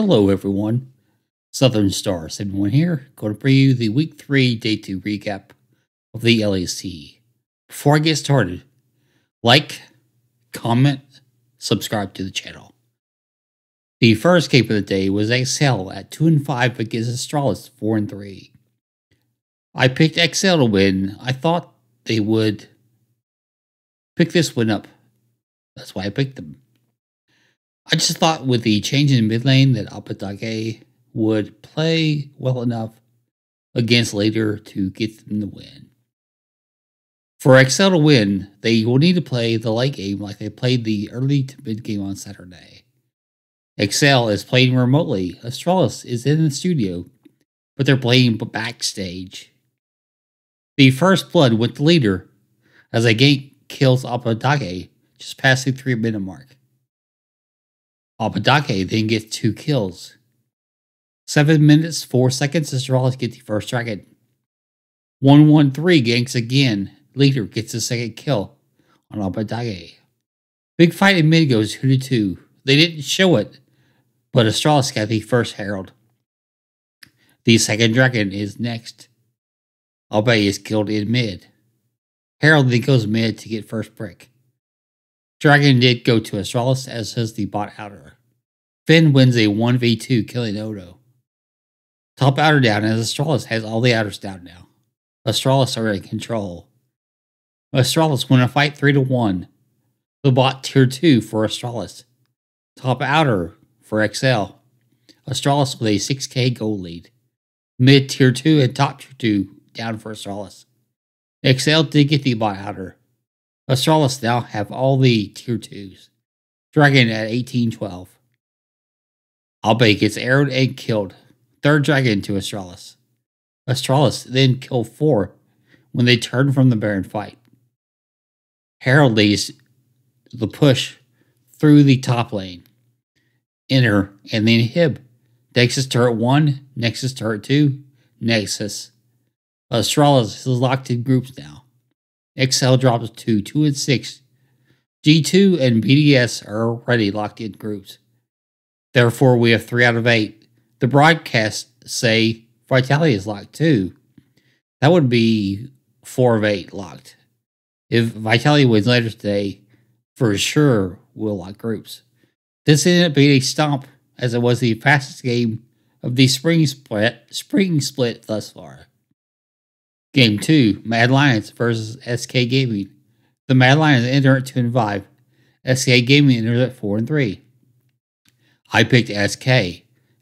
Hello, everyone. Southern Star 71 here, going to bring you the Week 3 Day 2 recap of the LEC. Before I get started, like, comment, subscribe to the channel. The first game of the day was XL at 2-5 against Astralis 4-3. I picked XL to win. I thought they would pick this one up. That's why I picked them. I just thought with the change in mid lane that Apadage would play well enough against later to get them the win. For XL to win, they will need to play the late game like they played the early to mid game on Saturday. XL is playing remotely. Astralis is in the studio, but they're playing backstage. The first blood went to leader as a gank kills Apadage just past the 3-minute mark. Apadage then gets 2 kills. 7 minutes, 4 seconds, Astralis get the first dragon. 1-1-3 ganks again. Leader gets the second kill on Apadage. Big fight in mid goes 2-2. They didn't show it, but Astralis got the first herald. The second dragon is next. Abe is killed in mid. Herald then goes mid to get first brick. Dragon did go to Astralis, as does the bot outer. Finn wins a 1v2, killing Odo. Top outer down, as Astralis has all the outers down now. Astralis are in control. Astralis win a fight 3-1. The bot tier 2 for Astralis. Top outer for XL. Astralis with a 6k gold lead. Mid tier 2 and top tier 2 down for Astralis. XL did get the bot outer. Astralis now have all the tier 2s. Dragon at 18-12. Abe gets arrowed and killed. Third dragon to Astralis. Astralis then kill 4 when they turn from the Baron fight. Herald leads the push through the top lane. Enter and then Hib. Nexus turret 1, Nexus turret 2, Nexus. Astralis is locked in groups now. XL drops to 2 and 6. G2 and BDS are already locked in groups. Therefore, we have 3 out of 8. The broadcasts say Vitality is locked too. That would be 4 of 8 locked. If Vitality wins later today, for sure we'll lock groups. This ended up being a stomp, as it was the fastest game of the spring split thus far. Game 2, Mad Lions versus SK Gaming. The Mad Lions enter at 2-5. SK Gaming enters at 4-3. I picked SK.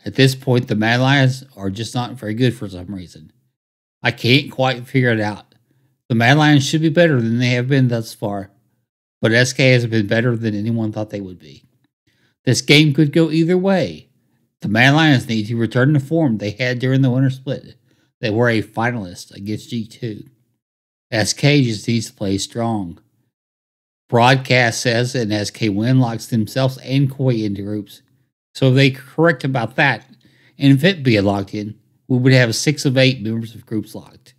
At this point, the Mad Lions are just not very good for some reason. I can't quite figure it out. The Mad Lions should be better than they have been thus far, but SK has been better than anyone thought they would be. This game could go either way. The Mad Lions need to return to form they had during the winter split. They were a finalist against G2. SK just needs to play strong. Broadcast says an SK win locks themselves and Koi into groups. So if they correct about that, and if it be locked in, we would have 6 of 8 members of groups locked.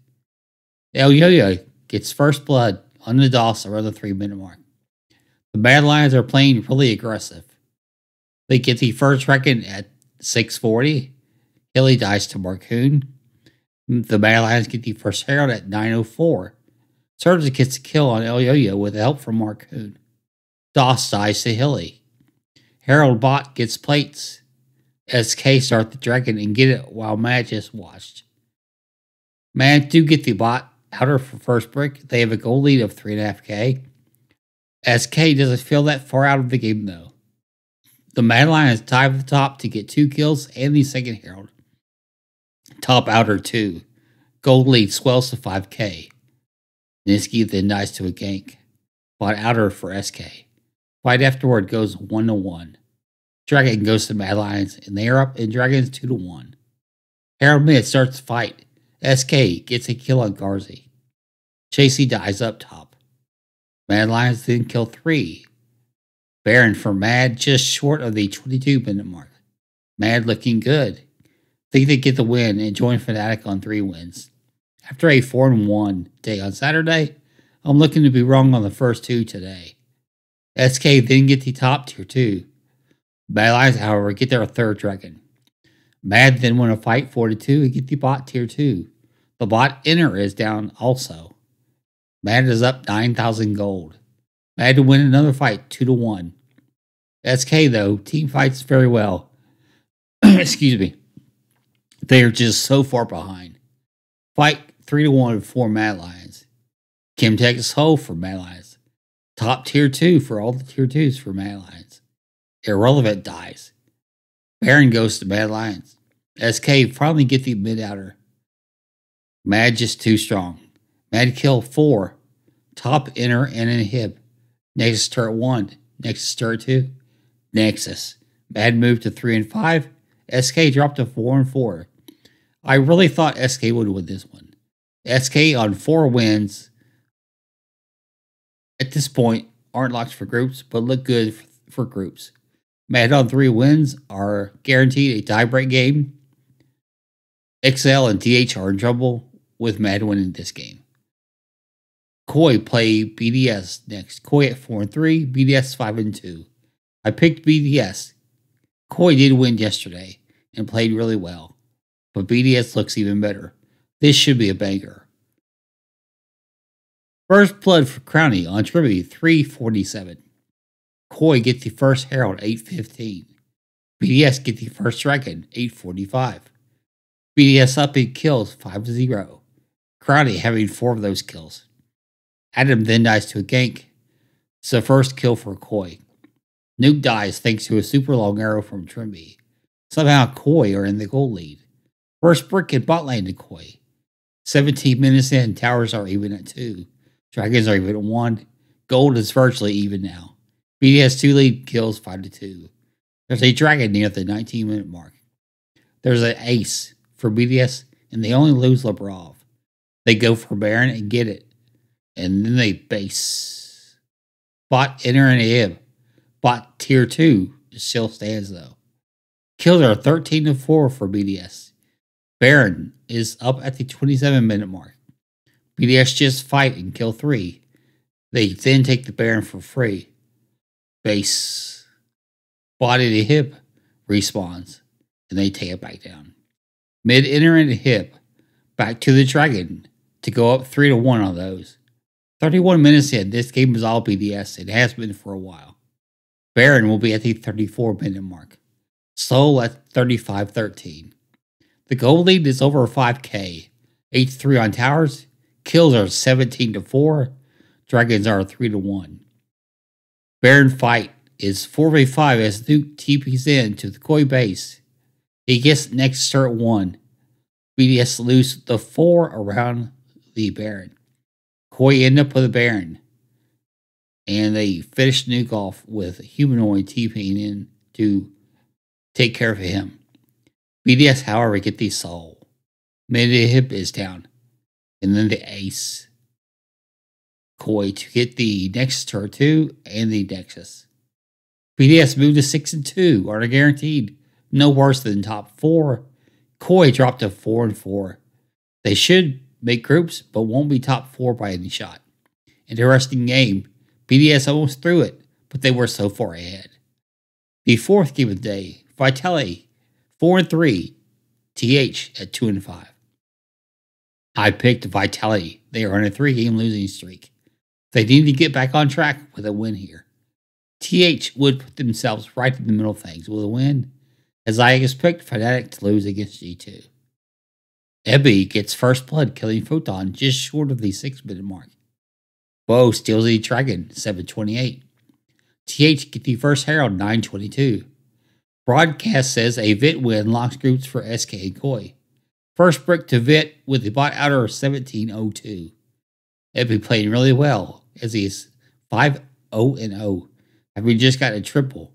El Yo-Yo gets first blood on the DOS around the 3-minute mark. The Mad Lions are playing really aggressive. They get the first dragon at 6:40. Hilly dies to Marcoon. The Mad Lions get the first herald at 9:04. Surge gets a kill on El Yo-Yo with help from Marcoon. DOS dies to Hilly. Herald bot gets plates. SK start the dragon and get it while Mad just watched. Mad do get the bot outer for first brick. They have a goal lead of 3.5k. SK doesn't feel that far out of the game though. The Mad Lions tie at the top to get 2 kills and the second herald. Top outer 2. Gold lead swells to 5k. Niski then dies to a gank. Bot outer for SK. Fight afterward goes 1-1. Dragon goes to Mad Lions and they are up in Dragons 2-1. Herald mid starts the fight. SK gets a kill on Garzi. Chasey dies up top. Mad Lions then kill 3. Baron for Mad just short of the 22-minute mark. Mad looking good. Think they get the win and join Fnatic on 3 wins. After a 4-1 day on Saturday, I'm looking to be wrong on the first 2 today. SK then get the top tier 2. Mad Lions, however, get their third dragon. Mad then win a fight 4-2 and get the bot tier 2. The bot inner is down also. Mad is up 9,000 gold. Mad to win another fight 2-1. SK though, team fights very well. Excuse me. They are just so far behind. Fight 3-1 for Mad Lions. Kim takes Ho for Mad Lions. Top tier 2 for all the tier 2s for Mad Lions. Irrelevant dies. Baron goes to Mad Lions. SK finally get the mid outer. Mad just too strong. Mad kill 4. Top inner and inhib. Nexus turret 1. Nexus turret 2. Nexus. Mad moved to 3 and 5. SK dropped to 4 and 4. I really thought SK would win this one. SK on 4 wins. At this point, aren't locked for groups, but look good for groups. Mad on 3 wins are guaranteed a tiebreak game. XL and TH are in trouble with Mad winning this game. Koi play BDS next. Koi at 4 and 3, BDS 5 and 2. I picked BDS. Koi did win yesterday and played really well, but BDS looks even better. This should be a banger. First blood for Crowny on Tribute 347. Koi gets the first Herald 815. BDS get the first Dragon 845. BDS up in kills 5-0. Crowny having 4 of those kills. Adam then dies to a gank. It's the first kill for Koi. Nuke dies thanks to a super long arrow from Trimby. Somehow Koi are in the gold lead. First brick in bot lane to Koi. 17 minutes in, towers are even at 2. Dragons are even at 1. Gold is virtually even now. BDS 2 lead kills 5-2. There's a dragon near the 19-minute mark. There's an ace for BDS, and they only lose Labrov. They go for Baron and get it. And then they base. Bot enter and ib. Bot tier 2 still stands though. Kills are 13-4 for BDS. Baron is up at the 27-minute mark. BDS just fight and kill 3. They then take the Baron for free. Base. Body to hip respawns. And they take it back down. Mid enter and hip. Back to the dragon to go up 3-1 on those. 31 minutes in, this game is all BDS. It has been for a while. Baron will be at the 34-minute mark. Soul at 35-13. The gold lead is over 5k. 8-3 on towers. Kills are 17-4. Dragons are 3-1. Baron fight is 4v5 as Nuke TPs in to the Koi base. He gets next turret 1. BDS lose the 4 around the Baron. Koi end up with a Baron. And they finish Nuke off with Humanoid TPing in to take care of him. BDS, however, get the soul. Mid hip is down. And then the ace. Koi to get the Nexus turret 2 and the Nexus. BDS moved to 6 and 2, are guaranteed no worse than top 4. Koi dropped to 4 and 4. They should make groups, but won't be top 4 by any shot. Interesting game. BDS almost threw it, but they were so far ahead. The fourth game of the day, Vitality 4 and 3, TH at 2 and 5. I picked Vitality. They are on a 3-game losing streak. They need to get back on track with a win here. TH would put themselves right in the middle of things with a win, as I expect Fnatic to lose against G2. Ebby gets first blood, killing Photon just short of the 6-minute mark. Bo steals the Dragon, 7:28. TH get the first Herald, 9:22. Broadcast says a Vit win locks groups for SK and Koi. First brick to Vit with the bot outer of 17:02. Ebby playing really well as he is 5-0-0, having just got a triple.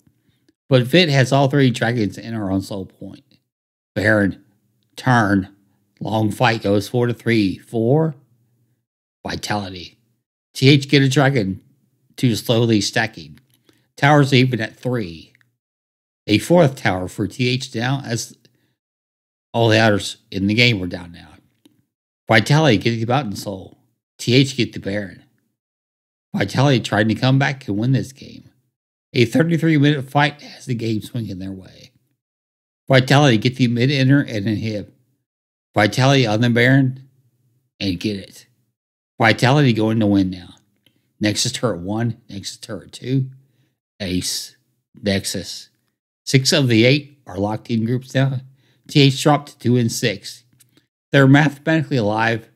But Vit has all 3 dragons in our own soul point. Baron, turn, long fight goes 4-3, 4. Vitality. TH get a dragon to slowly stacking. Towers even at 3. A 4th tower for TH now as all the others in the game were down now. Vitality get the Mountain Soul. TH get the Baron. Vitality tried to come back and win this game. A 33-minute fight has the game swinging their way. Vitality, get the mid inner and inhib. Vitality on the Baron and get it. Vitality going to win now. Nexus turret 1, Nexus turret 2, Ace, Nexus. 6 of the 8 are locked in groups now. TH dropped to 2 and 6. They're mathematically alive,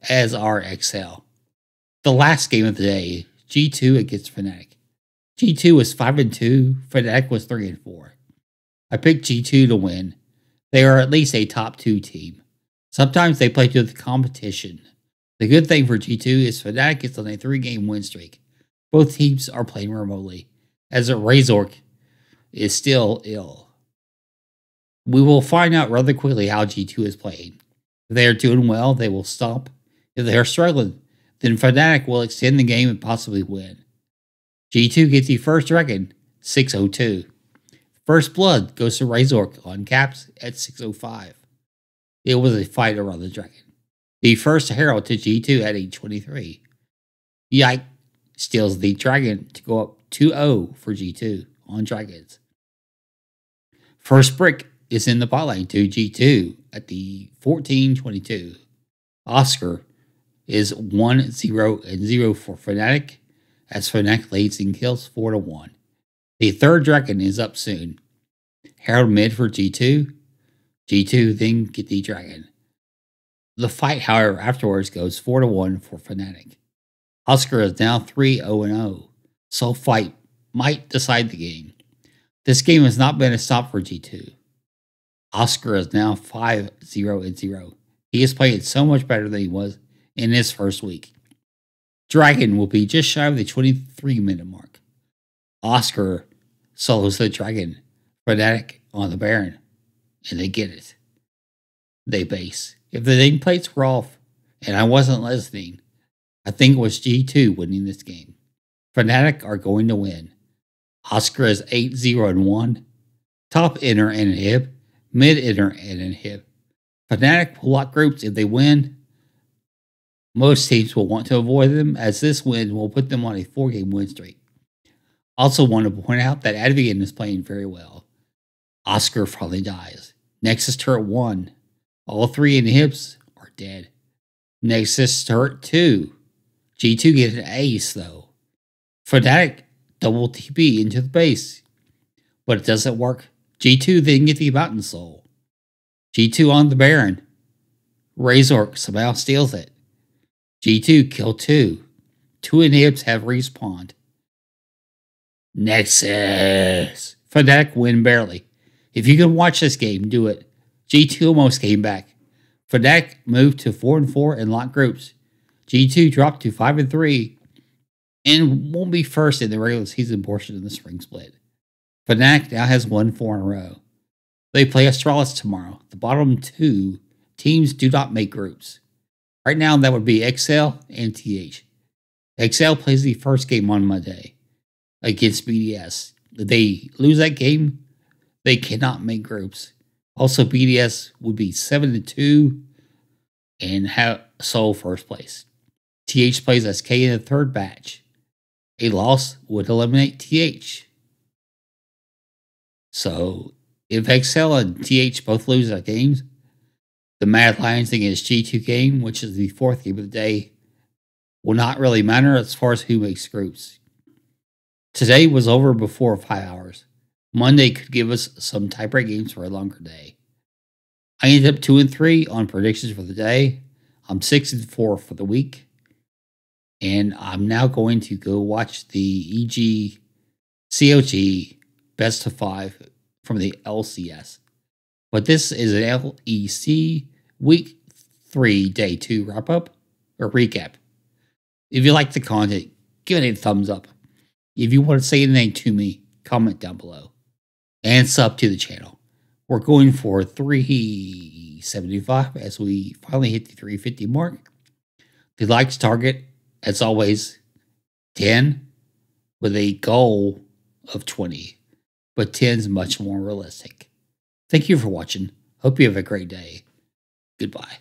as are XL. The last game of the day, G2 against Fnatic. G2 was 5 and 2, Fnatic was 3 and 4. I picked G2 to win. They are at least a top 2 team. Sometimes they play to the competition. The good thing for G2 is Fnatic is on a 3-game win streak. Both teams are playing remotely, as Razork is still ill. We will find out rather quickly how G2 is playing. If they are doing well, they will stomp. If they are struggling, then Fnatic will extend the game and possibly win. G2 gets the first dragon, 602. First blood goes to Razork on caps at 605. It was a fight around the dragon. The first herald to G2 at 823. Yike steals the dragon to go up 2-0 for G2 on dragons. First brick is in the bot lane to G2 at the 1422. Oscar is 1-0 for Fnatic, as Fnatic leads in kills 4-1. The third dragon is up soon. Herald mid for G2. G2 then get the dragon. The fight, however, afterwards goes 4-1 for Fnatic. Oscar is now 3-0-0, so fight might decide the game. This game has not been a stop for G2. Oscar is now 5-0-0. He is playing so much better than he was in his first week. Dragon will be just shy of the 23-minute mark. Oscar solos the dragon, Fnatic on the Baron, and they get it. They base. If the nameplates were off and I wasn't listening, I think it was G2 winning this game. Fnatic are going to win. Oscar is 8-0-1. Top inner and inhib. Mid inner and inhib. Fnatic will lock groups if they win. Most teams will want to avoid them, as this win will put them on a 4-game win streak. Also want to point out that Advian is playing very well. Oscar probably dies. Nexus turret 1. All 3 inhibs are dead. Nexus turret 2. G2 get an ace though. Fnatic double TP into the base. But it doesn't work. G2 then get the Mountain Soul. G2 on the Baron. Razork somehow steals it. G2 kill 2. 2 inhibs have respawned. Nexus. Fnatic win barely. If you can watch this game, do it. G2 almost came back. Fnatic moved to 4-4 and locked groups. G2 dropped to 5-3 and won't be first in the regular season portion of the spring split. Fnatic now has won 4 in a row. They play Astralis tomorrow. The bottom 2 teams do not make groups. Right now, that would be XL and TH. XL plays the first game on Monday against BDS. If they lose that game, they cannot make groups. Also, BDS would be 7-2 and have sole first place. TH plays SK in the third batch. A loss would eliminate TH. So, if XL and TH both lose their games, the Mad Lions against G2 game, which is the 4th game of the day, will not really matter as far as who makes groups. Today was over before 5 hours. Monday could give us some tiebreak games for a longer day. I ended up 2-3 on predictions for the day. I'm 6-4 for the week. And I'm now going to go watch the EG COG best of 5 from the LCS. But this is an LEC week 3 day 2 wrap up or recap. If you like the content, give it a thumbs up. If you want to say anything to me, comment down below. And sub to the channel. We're going for 375 as we finally hit the 350 mark. The likes target, as always, 10 with a goal of 20. But 10 is much more realistic. Thank you for watching. Hope you have a great day. Goodbye.